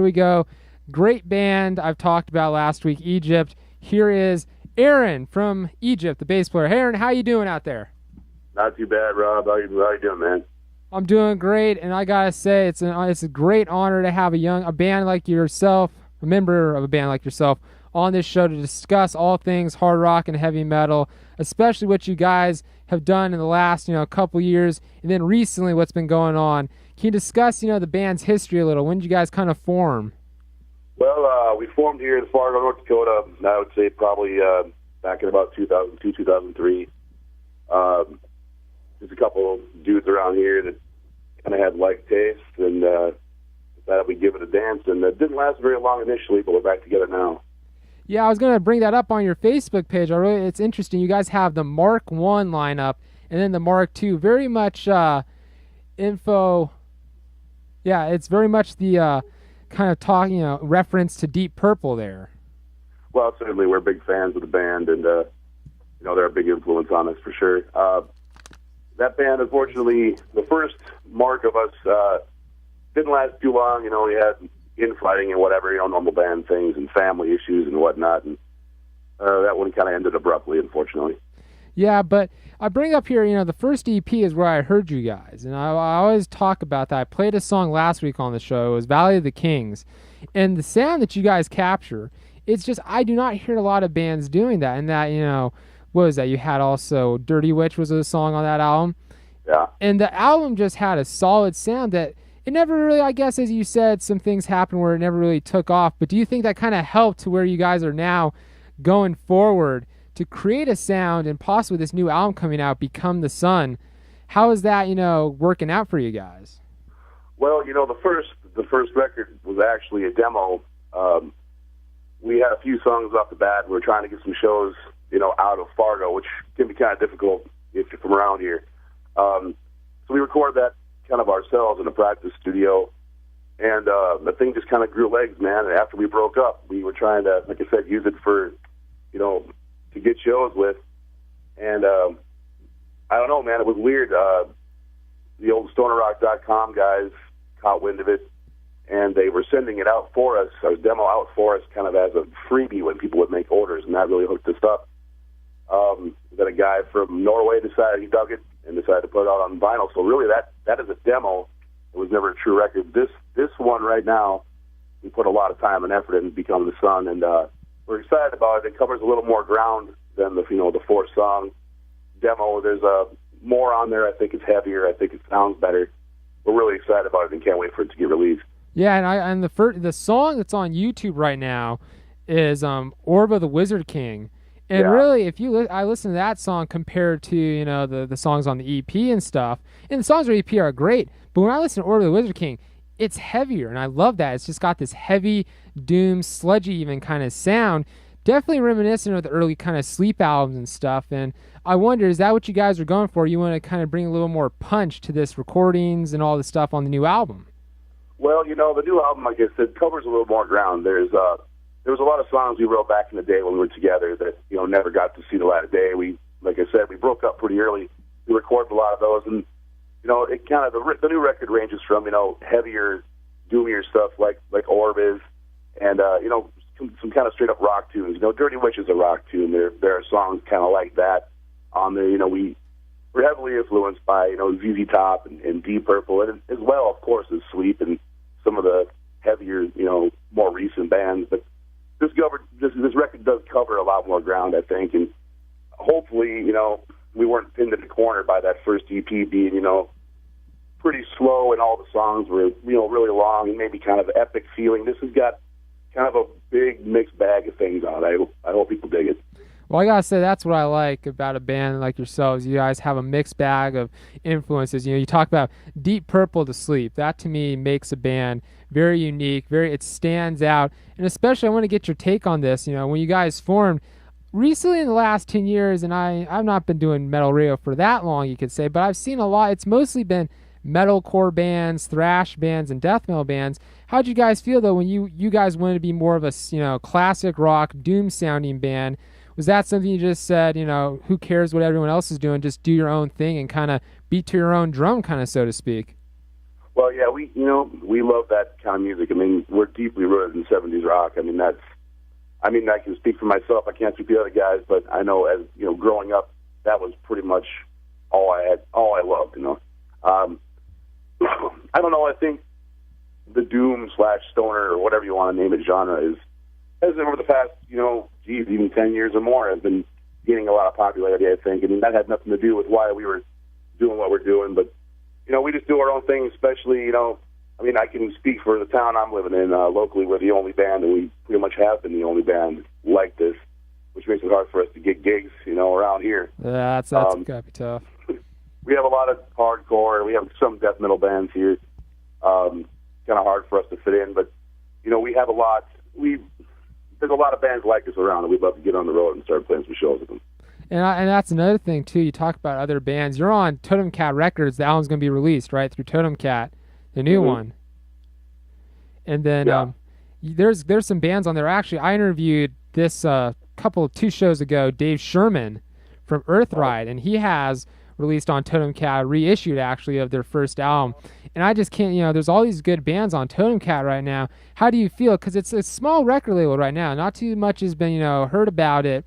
Here we go. Great band I've talked about last week, Egypt. Here is Aaron from Egypt, the bass player. Hey, Aaron, how you doing out there? Not too bad, Rob. How you doing, man? I'm doing great, and I gotta say, it's a great honor to have a band like yourself, a member of a band like yourself, on this show to discuss all things hard rock and heavy metal, especially what you guys have done in the last couple years, and then recently what's been going on. Can you discuss the band's history a little? When did you guys kind of form? Well, we formed here in Fargo, North Dakota. I would say probably back in about 2002, 2003. Just a couple of dudes around here that kind of had like taste and decided we'd give it a dance. And it didn't last very long initially, but we're back together now. Yeah, I was going to bring that up on your Facebook page. It's interesting. You guys have the Mark I lineup and then the Mark II. Very much info. Yeah, it's very much the kind of talking, reference to Deep Purple there. Well, certainly we're big fans of the band, and they're a big influence on us for sure. That band, unfortunately, the first mark of us didn't last too long. We had infighting and whatever, normal band things and family issues and whatnot, and that one kind of ended abruptly, unfortunately. Yeah, but I bring up here, the first EP is where I heard you guys, and I always talk about that. I played a song last week on the show. It was Valley of the Kings, and the sound that you guys capture, it's just, I do not hear a lot of bands doing that, and that, what was that? You had also Dirty Witch was a song on that album. Yeah. And the album just had a solid sound that it never really, I guess, as you said, some things happened where it never really took off. But do you think that kind of helped to where you guys are now going forward to create a sound and possibly this new album coming out, Become the Sun? How is that, working out for you guys? Well, the first record was actually a demo. We had a few songs off the bat. We were trying to get some shows, out of Fargo, which can be kind of difficult if you're from around here. So we recorded that kind of ourselves in a practice studio, and the thing just kind of grew legs, man. And after we broke up, we were trying to, like I said, use it for, to get shows with. And I don't know, man, it was weird. The old stonerrock.com guys caught wind of it, and they were sending it out for us, our demo out for us, kind of as a freebie when people would make orders, and that really hooked us up. Then a guy from Norway decided he dug it and decided to put it out on vinyl. So really, that is a demo. It was never a true record. This one right now, we put a lot of time and effort in Become the Sun, and we're excited about it. It covers a little more ground than the 4-song demo. There's more on there. I think it's heavier. I think it sounds better. We're really excited about it and can't wait for it to get released. Yeah, and the song that's on YouTube right now is Orb of the Wizard King. And really, if I listen to that song compared to the songs on the EP and stuff, and the songs on the EP are great, but when I listen to Order of the Wizard King, it's heavier, and I love that. It's just got this heavy, doom, sludgy even kind of sound, definitely reminiscent of the early kind of Sleep albums and stuff. And I wonder, is that what you guys are going for? You want to kind of bring a little more punch to this recordings and all the stuff on the new album? Well, the new album, like I said, covers a little more ground. There was a lot of songs we wrote back in the day when we were together that, never got to see the light of day. Like I said, we broke up pretty early. We recorded a lot of those, and, it kind of, the new record ranges from, heavier, doomier stuff like Orb is, and, some kind of straight up rock tunes. Dirty Witch is a rock tune. There are songs kind of like that on there. We're heavily influenced by, ZZ Top and Deep Purple, and as well, of course, as Sleep and some of the heavier, more recent bands, but this record does cover a lot more ground, I think, and hopefully, we weren't pinned in the corner by that first EP being, pretty slow, and all the songs were, really long and maybe kind of epic feeling. This has got kind of a big mixed bag of things on it. I hope people dig it. Well, I gotta say, that's what I like about a band like yourselves. You guys have a mixed bag of influences. You talk about Deep Purple to Sleep. That to me makes a band very unique. It stands out. And especially, I want to get your take on this. When you guys formed recently in the last 10 years, and I've not been doing metal radio for that long, you could say, but I've seen a lot. It's mostly been metalcore bands, thrash bands, and death metal bands. How'd you guys feel though when you guys wanted to be more of a classic rock, doom sounding band? Was that something you just said, who cares what everyone else is doing, just do your own thing and kind of beat to your own drum, kind of, so to speak? Well, yeah, we love that kind of music. I mean, we're deeply rooted in '70s rock. I mean, I can speak for myself. I can't speak for the other guys, but I know as growing up, that was pretty much all I loved. I don't know. I think the doom / stoner or whatever you want to name it genre has over the past even 10 years or more has been gaining a lot of popularity. I think. I mean, that had nothing to do with why we were doing what we're doing, but we just do our own thing. Especially, I mean, I can speak for the town I'm living in. Locally, we're the only band, and we pretty much have been the only band like this, which makes it hard for us to get gigs, around here. Yeah, that's gotta be tough. We have a lot of hardcore. We have some death metal bands here. Kind of hard for us to fit in, but we have a lot. There's a lot of bands like us around, and we'd love to get on the road and start playing some shows with them. And that's another thing too. You talk about other bands. You're on Totem Cat Records. The album's gonna be released right through Totem Cat, the new one. And then there's some bands on there. Actually, I interviewed this 2 shows ago Dave Sherman from Earthride, and he has released on Totem Cat, reissued actually, of their first album. And I just can't, there's all these good bands on Totem Cat right now. How do you feel? Because it's a small record label right now. Not too much has been, heard about it.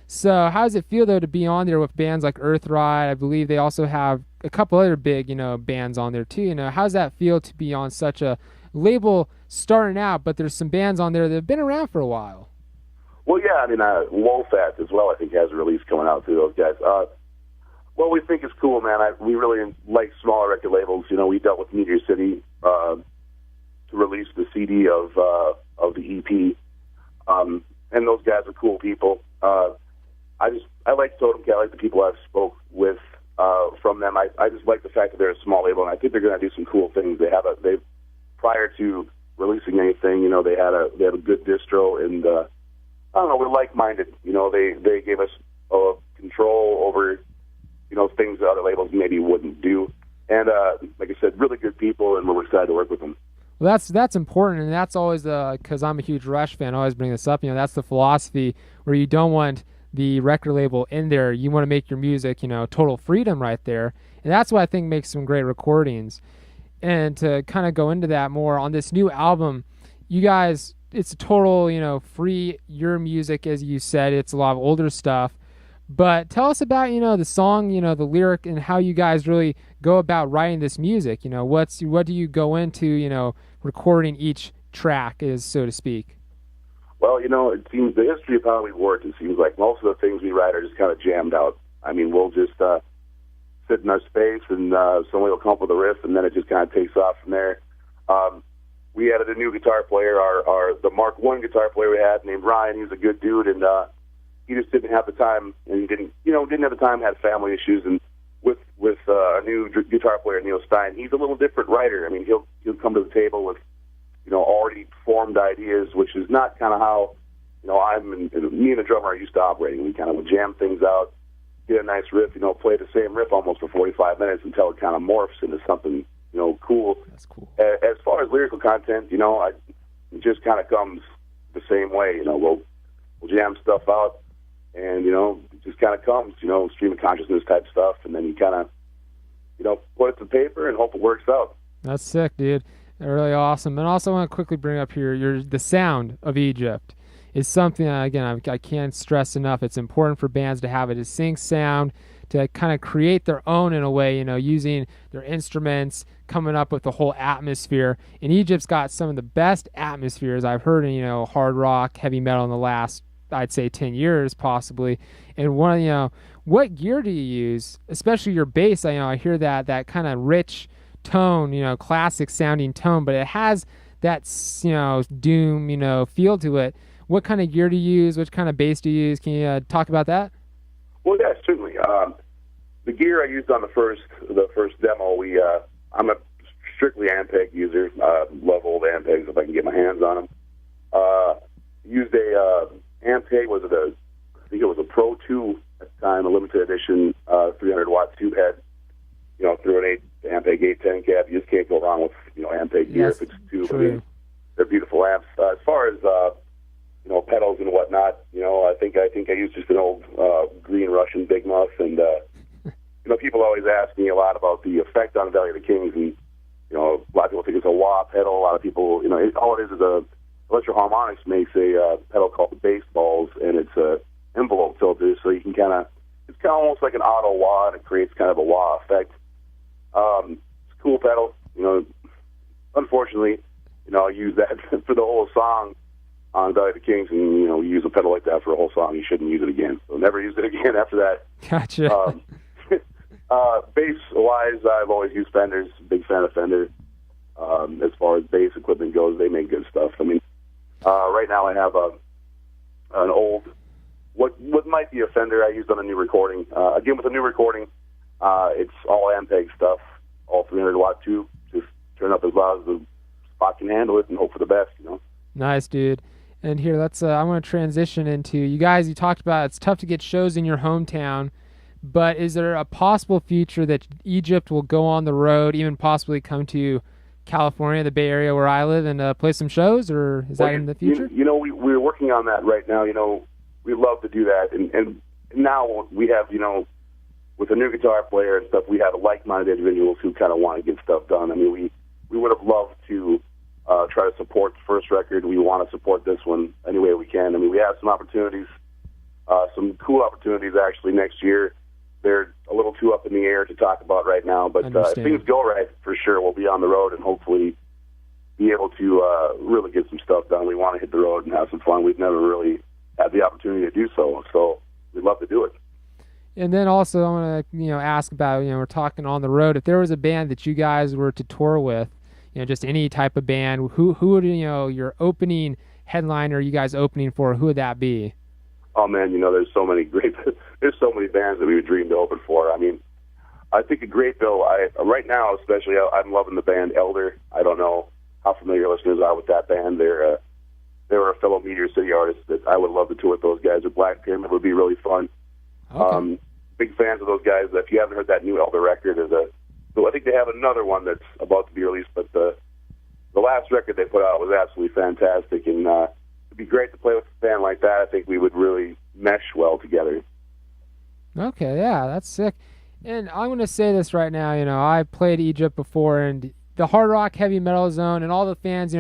So how does it feel, though, to be on there with bands like Earthride? I believe they also have a couple other big, bands on there, too. How does that feel to be on such a label starting out, but there's some bands on there that have been around for a while? Well, yeah, I mean, Wolfat as well, I think, has a release coming out, too, those guys. Well, we think it's cool, man. We really like smaller record labels. We dealt with Meteor City to release the CD of the EP, and those guys are cool people. I like Totem Cat. I like the people I've spoke with from them. I just like the fact that they're a small label, and I think they're going to do some cool things. They prior to releasing anything, they had a good distro, and I don't know, we're like-minded. They gave us control over things that other labels maybe wouldn't do, and like I said, really good people, and we're excited to work with them. Well, that's important, and that's always because I'm a huge Rush fan. I always bring this up. That's the philosophy where you don't want the record label in there. You want to make your music, total freedom right there, and that's what I think makes some great recordings. And to kind of go into that more on this new album, you guys, it's a total, free your music, as you said. It's a lot of older stuff. But tell us about, the song, the lyric, and how you guys really go about writing this music. What do you go into, recording each track, is so to speak? Well, it seems the history of how we work, it seems like most of the things we write are just kind of jammed out. I mean, we'll just sit in our space, and somebody will come up with a riff, and then it just kind of takes off from there. We added a new guitar player, the Mark I guitar player we had named Ryan. He was a good dude, and he just didn't have the time, and he didn't have the time, had family issues, and with a new guitar player, Neil Stein, he's a little different writer. I mean, he'll come to the table with, already formed ideas, which is not kind of how, me and the drummer are used to operating. We kind of would jam things out, get a nice riff, play the same riff almost for 45 minutes until it kind of morphs into something, cool. That's cool. As far as lyrical content, it just kind of comes the same way. We'll jam stuff out, and it just kind of comes, stream of consciousness type stuff, and then you kind of, put it to paper and hope it works out. That's sick, dude. Really awesome. And also, I want to quickly bring up here the sound of Egypt is something that, again, I can't stress enough. It's important for bands to have a distinct sound, to kind of create their own in a way, using their instruments, coming up with the whole atmosphere. And Egypt's got some of the best atmospheres I've heard in, hard rock, heavy metal in the last, I'd say, 10 years possibly. And what gear do you use, especially your bass? I hear that kind of rich tone, classic sounding tone, but it has that, doom, feel to it. What kind of gear do you use? Which kind of bass do you use? Can you talk about that? Well, yeah, certainly. The gear I used on the first demo, I'm a strictly Ampeg user. Love old Ampegs if I can get my hands on them. Used a Ampeg, I think it was a Pro 2 at the time, a limited edition 300-watt tube head. Through an Ampeg 810 cab, you just can't go wrong with Ampeg gear if it's tube. I mean, they're beautiful amps. As far as pedals and whatnot, I think I used just an old green Russian Big Muff, and people always ask me a lot about the effect on Valley of the Kings, and You know, a lot of people think it's a wah pedal. A lot of people, you know, all it is a Electro Harmonics makes a pedal called the bass balls, and it's a envelope filter, so you can it's kind of almost like an auto wah, and it creates kind of a wah effect. It's a cool pedal. You know, unfortunately, you know, I use that for the whole song on Valley of the Kings, and, you know, you use a pedal like that for a whole song, you shouldn't use it again. So never use it again after that. Gotcha. Bass-wise, I've always used Fenders. Big fan of Fender. As far as bass equipment goes, they make good stuff. I mean, right now I have an old, what might be a Fender I used on a new recording. Again, with a new recording, it's all Ampeg stuff, all 300-watt tube. Just turn up as loud as the spot can handle it and hope for the best, you know. Nice, dude. And here, I want to transition into, you guys, you talked about it's tough to get shows in your hometown, but is there a possible future that Egypt will go on the road, even possibly come to California, the Bay Area where I live, and play some shows, or is that in the future? You know, we're working on that right now. You know, we love to do that. And now we have, you know, with a new guitar player and stuff, we have like-minded individuals who kind of want to get stuff done. I mean, we would have loved to try to support the first record. We want to support this one any way we can. I mean, we have some opportunities, some cool opportunities actually next year. They're a little too up in the air to talk about right now, but if things go right, for sure, we'll be on the road and hopefully be able to really get some stuff done. We want to hit the road and have some fun. We've never really had the opportunity to do so, so we'd love to do it. And then also I want to, ask about, we're talking on the road. If there was a band that you guys were to tour with, just any type of band, who would, your opening headliner you guys opening for, who would that be? Oh man, there's so many bands that we would dream to open for. I mean, I think a great bill. Right now, especially, I'm loving the band Elder. I don't know how familiar listeners are with that band. They were a fellow Meteor City artist that I would love to tour with those guys. Or Black Pyramid would be really fun. Okay. Big fans of those guys. If you haven't heard that new Elder record, so I think they have another one that's about to be released. But the last record they put out was absolutely fantastic, and it'd be great to play with a band like that. I think we would really mesh well together. Okay, yeah, that's sick. And I'm going to say this right now, I played Egypt before, and the hard rock heavy metal zone and all the fans,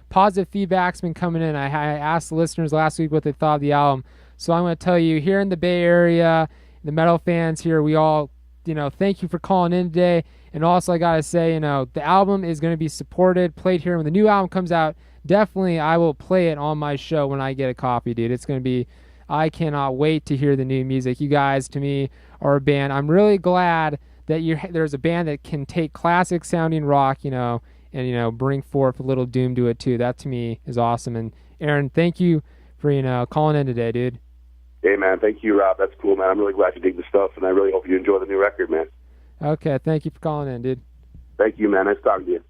positive feedback's been coming in. I asked the listeners last week what they thought of the album. So I'm going to tell you, here in the Bay Area, the metal fans here, we all, thank you for calling in today. And also I got to say, the album is going to be supported, played here. When the new album comes out, definitely I will play it on my show when I get a copy, dude. It's going to be, I cannot wait to hear the new music. You guys, to me, are a band. I'm really glad that there's a band that can take classic sounding rock, and, bring forth a little doom to it too. That to me is awesome. And Aaron, thank you for, calling in today, dude. Hey, man. Thank you, Rob. That's cool, man. I'm really glad you dig the stuff, and I really hope you enjoy the new record, man. Okay. Thank you for calling in, dude. Thank you, man. Nice talking to you.